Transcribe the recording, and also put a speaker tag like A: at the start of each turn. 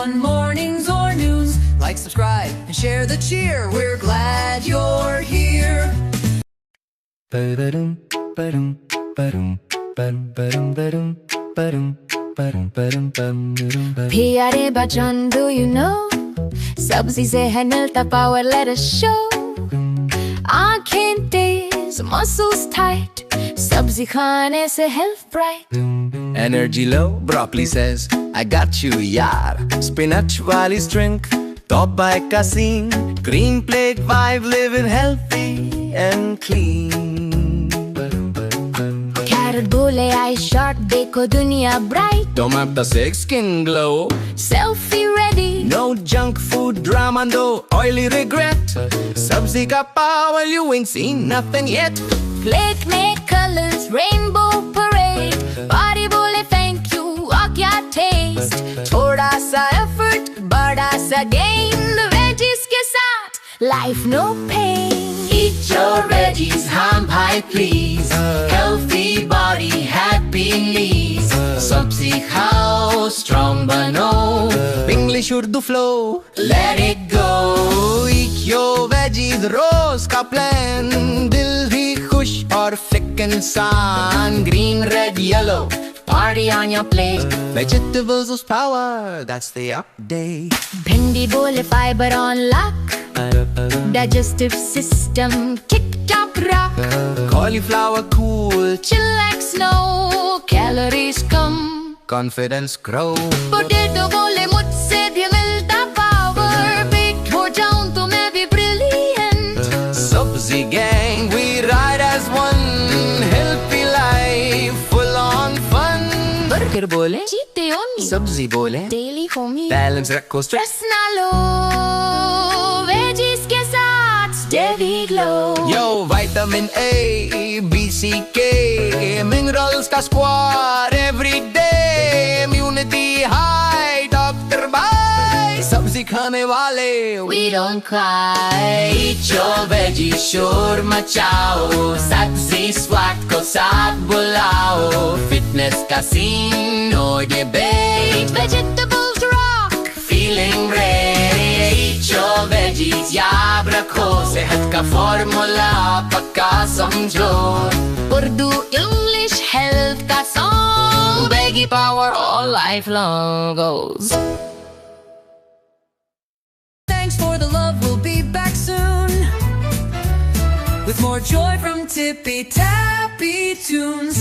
A: on mornings or noons. Like, subscribe, and share the cheer. We're glad you're here.
B: Piyare bachon, do you know? Sabzi se hai milta power, let us show. Aankhein tez, muscles tight. Sabzi khane se health bright.
C: Energy low, broccoli says, I got you, yaar. Spinach wali strength, top by casein. Green plate vibe, living healthy and clean.
B: Carrot bole eye short, dekho duniya bright.
C: Tomato sick, skin glow.
B: Selfie ready.
C: No junk food drama, no oily regret. Sabzi ka power, you ain't seen nothing yet.
B: Plate make colors, rainbow parade. Body bole thank you, aap kya taste. Thoda sa effort, bada sa gain. The veggies ke saath, life no pain.
A: Eat your veggies, ham bhai please. Healthy body, happy knees. Sabzi khao, strong bano.
C: English Urdu flow,
A: Let it go.
C: eat your veggies, रोज का plan. दिल भी खुश और फिक इंसान.
A: Green, red, yellow, party on your plate.
C: Vegetables lose power, that's the update.
B: Bhindi bole fiber on lock. Digestive system tip-top rock.
C: Cauliflower cool,
B: Chill like snow. Calories come.
C: confidence grow.
B: Potato bole mujhse bhi milta power. Baked ho jaun to main bhi brilliant.
C: Sabzi gang, we ride as one. Healthy life, full on fun. Burger bole,
B: Cheat day on me.
C: sabzi bole,
B: Daily homie.
C: balance rakho stress.
B: Stress na lo. Veggies ke saath steady glow.
C: Yo, vitamin A, B, C, K, minerals ka squad every day. Immunity high, doctor bye. Sabzi khane wale,
B: We don't cry.
A: Eat your veggies, शोर मचाओ. Sabzi Squad को साथ बुलाओ. Fitness का scene, no debate.
B: Vegetables rock.
A: Feeling ready. Eat your veggies, याद रखो. सेहत का formula पक्का समझो.
B: Urdu English health ka song. Veggie power all life long goes.
A: Thanks for the love, we'll be back soon with more joy from Tippy Tappy Tunes.